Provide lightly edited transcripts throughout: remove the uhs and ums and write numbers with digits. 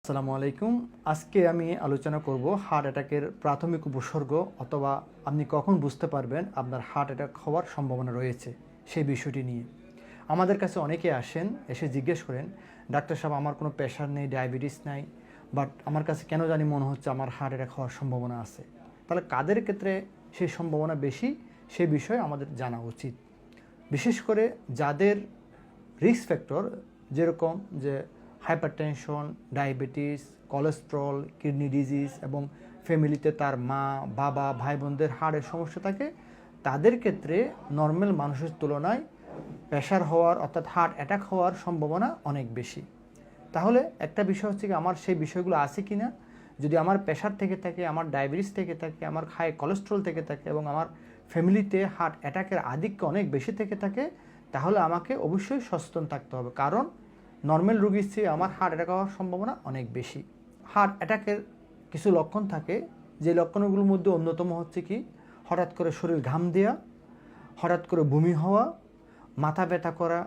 আসসালামু আলাইকুম। আজকে আমি আলোচনা করব হার্ট অ্যাটাকের প্রাথমিক উপসর্গ অথবা আপনি কখন বুঝতে পারবেন আপনার হার্ট অ্যাটাক হওয়ার সম্ভাবনা রয়েছে সেই বিষয়টি নিয়ে। আমাদের কাছে অনেকে আসেন, এসে জিজ্ঞেস করেন, ডাক্তার সাহেব আমার কোনো প্রেশার নেই, ডায়াবেটিস নাই, বাট আমার কাছে কেন জানি মনে হচ্ছে আমার হার্ট অ্যাটাক হওয়ার সম্ভাবনা আছে। তাহলে কাদের ক্ষেত্রে সেই সম্ভাবনা বেশি সে বিষয়ে আমাদের জানা উচিত। বিশেষ করে যাদের রিস্ক ফ্যাক্টর, যেরকম যে hypertension, diabetes, cholesterol, kidney disease এবং ফ্যামিলিতে তার মা, বাবা, ভাই বোনদের হার্টের সমস্যা থাকে, তাদের ক্ষেত্রে নর্মাল মানুষের তুলনায় প্রেশার হওয়ার অর্থাৎ হার্ট অ্যাটাক হওয়ার সম্ভাবনা অনেক বেশি। তাহলে একটা বিষয় হচ্ছে কি, আমার সেই বিষয়গুলো আছে কি না। যদি আমার প্রেশার থেকে থাকে, আমার ডায়াবেটিস থেকে থাকে, আমার হাই কোলেস্ট্রল থেকে থাকে এবং আমার ফ্যামিলিতে হার্ট অ্যাটাকের আধিক্য অনেক বেশি থেকে থাকে, তাহলে আমাকে অবশ্যই সচেতন থাকতে হবে, কারণ নর্মাল রোগীর চেয়ে আমার হার্ট অ্যাটাক হওয়ার সম্ভাবনা অনেক বেশি। হার্ট অ্যাটাকের কিছু লক্ষণ থাকে, যে লক্ষণগুলোর মধ্যে অন্যতম হচ্ছে কি, হঠাৎ করে শরীর ঘাম দেওয়া, হঠাৎ করে বমি হওয়া, মাথা ব্যথা করা,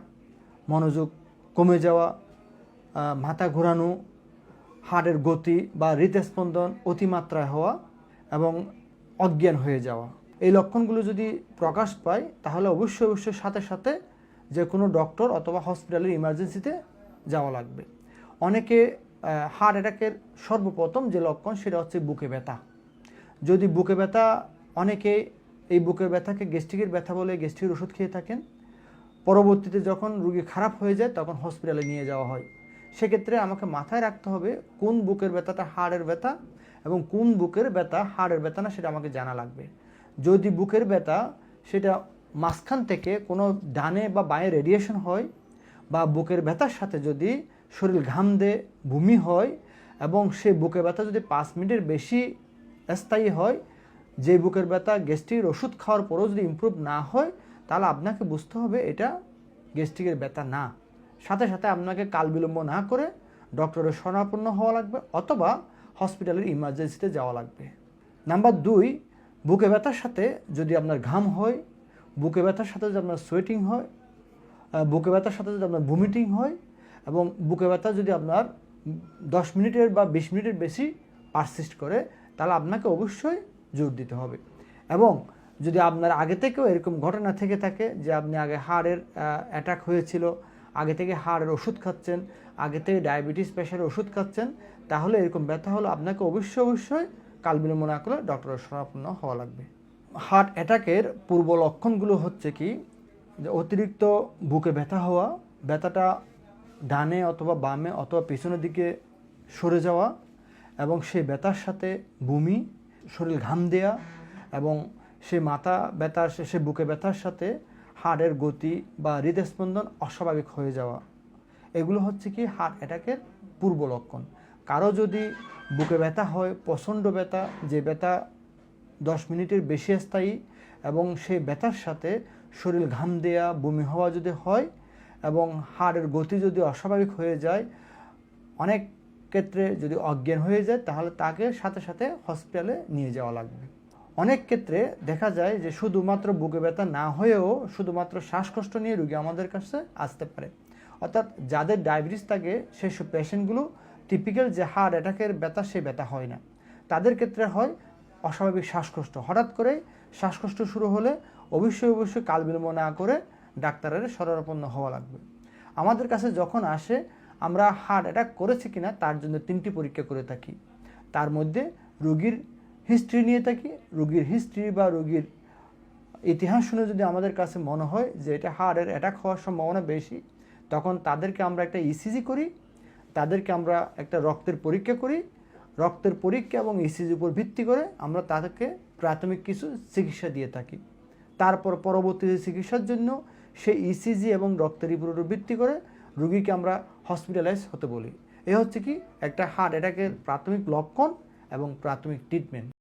মনোযোগ কমে যাওয়া, মাথা ঘোরানো, হার্টের গতি বা হৃদস্পন্দন অতিমাত্রায় হওয়া এবং অজ্ঞান হয়ে যাওয়া। এই লক্ষণগুলো যদি প্রকাশ পায় তাহলে অবশ্যই সাথে সাথে যে কোনো ডক্টর অথবা হসপিটালের ইমার্জেন্সিতে যাওয়া লাগবে। অনেকে হার্ট অ্যাটাকের সর্বপ্রথম যে লক্ষণ সেটা হচ্ছে বুকে ব্যথা। যদি বুকে ব্যথা, অনেকে এই বুকের ব্যথাকে গ্যাস্ট্রিকের ব্যথা বলে গ্যাস্ট্রিকের ওষুধ খেয়ে থাকেন, পরবর্তীতে যখন রোগী খারাপ হয়ে যায় তখন হসপিটালে নিয়ে যাওয়া হয়। সেক্ষেত্রে আমাকে মাথায় রাখতে হবে কোন বুকের ব্যথাটা হাড়ের ব্যথা এবং কোন বুকের ব্যথা হাড়ের ব্যথা না, সেটা আমাকে জানা লাগবে। যদি বুকের ব্যথা সেটা মাঝখান থেকে কোনো ডানে বা বাঁয়ে রেডিয়েশন হয়, বা বুকের ব্যথার সাথে যদি শরীর ঘাম দিয়ে বমি হয় এবং সে বুকের ব্যথা যদি 5 মিনিটের বেশি স্থায়ী হয়, যে বুকের ব্যথা গ্যাস্ট্রিকের ওষুধ খাওয়ার পরেও যদি ইমপ্রুভ না হয়, তাহলে আপনাকে বুঝতে হবে এটা গ্যাস্ট্রিকের ব্যথা না। সাথে সাথে আপনাকে কাল বিলম্ব না করে ডক্টরের শরণাপন্ন হওয়া লাগবে অথবা হসপিটালের ইমার্জেন্সিতে যাওয়া লাগবে। নাম্বার 2, বুকে ব্যথার সাথে যদি আপনার ঘাম হয়, বুকে ব্যথার সাথে যদি আপনার সোয়েটিং হয়, বুকে ব্যথার সাথে যদি আপনার ভমিটিং হয় এবং বুকে ব্যথা যদি আপনার 10 মিনিটের বা 20 মিনিটের বেশি পারসিস্ট করে, তাহলে আপনাকে অবশ্যই জোর দিতে হবে। এবং যদি আপনার আগে থেকেও এরকম ঘটনা থেকে থাকে যে আপনি আগে হার্টের অ্যাটাক হয়েছিল, আগে থেকে হার্টের ওষুধ খাচ্ছেন, আগে থেকে ডায়াবেটিস প্রেশারের ওষুধ খাচ্ছেন, তাহলে এরকম ব্যথা হলো আপনাকে অবশ্যই কাল বিলম্ব না করে ডক্টরের শরণাপন্ন হওয়া লাগবে। হার্ট অ্যাটাকের পূর্ব লক্ষণগুলো হচ্ছে কি, যে অতিরিক্ত বুকে ব্যথা হওয়া, ব্যথাটা ডানে অথবা বামে অথবা পেছনের দিকে সরে যাওয়া এবং সেই ব্যথার সাথে বমি, শরীর ঘাম দেয়া এবং সে মাথা ব্যথার সে বুকে ব্যথার সাথে হার্টের গতি বা হৃদস্পন্দন অস্বাভাবিক হয়ে যাওয়া, এগুলো হচ্ছে কি হার্ট অ্যাটাকের পূর্ব লক্ষণ। কারো যদি বুকে ব্যথা হয়, প্রচণ্ড ব্যথা, যে ব্যথা 10 মিনিটের বেশি স্থায়ী এবং সেই ব্যথার সাথে শরীর ঘাম দেয়া, বমি হওয়া যদি হয় এবং হার্টের গতি যদি অস্বাভাবিক হয়ে যায়, অনেক ক্ষেত্রে যদি অজ্ঞান হয়ে যায়, তাহলে তাকে সাথে সাথে হসপিটালে নিয়ে যাওয়া লাগবে। অনেক ক্ষেত্রে দেখা যায় যে শুধুমাত্র বুকে ব্যথা না হয়েও শুধুমাত্র শ্বাসকষ্ট নিয়ে রোগী আমাদের কাছে আসতে পারে। অর্থাৎ যাদের ডায়াবেটিস থাকে সেসব পেশেন্টগুলো টিপিক্যাল যে হার্ট অ্যাটাকের ব্যথা, সে ব্যথা হয় না। তাদের ক্ষেত্রে হয় অস্বাভাবিক শ্বাসকষ্ট। হঠাৎ করে শ্বাসকষ্ট শুরু হলে অবশ্যই কাল বিলম্ব না করে ডাক্তারের শরণাপন্ন হওয়া লাগবে। আমাদের কাছে যখন আসে, আমরা হার্ট অ্যাটাক করেছে কিনা তার জন্য 3টি পরীক্ষা করে থাকি। তার মধ্যে রোগীর হিস্ট্রি নিয়ে থাকি। রোগীর হিস্ট্রি বা রোগীর ইতিহাস শুনে যদি আমাদের কাছে মনে হয় যে এটা হার্টের অ্যাটাক হওয়ার সম্ভাবনা বেশি, তখন তাদেরকে আমরা একটা ইসিজি করি, তাদেরকে আমরা একটা রক্তের পরীক্ষা করি। রক্তের পরীক্ষা এবং ইসিজির উপর ভিত্তি করে আমরা তাদেরকে প্রাথমিক কিছু চিকিৎসা দিয়ে থাকি। তারপর পরবর্তী চিকিৎসার জন্য সেই ইসিজি এবং রক্তের উপর ভিত্তি করে রোগীকে আমরা হসপিটালাইজ হতে বলি। এ হচ্ছে কি একটা হার্ট অ্যাটাকের প্রাথমিক লক্ষণ এবং প্রাথমিক ট্রিটমেন্ট।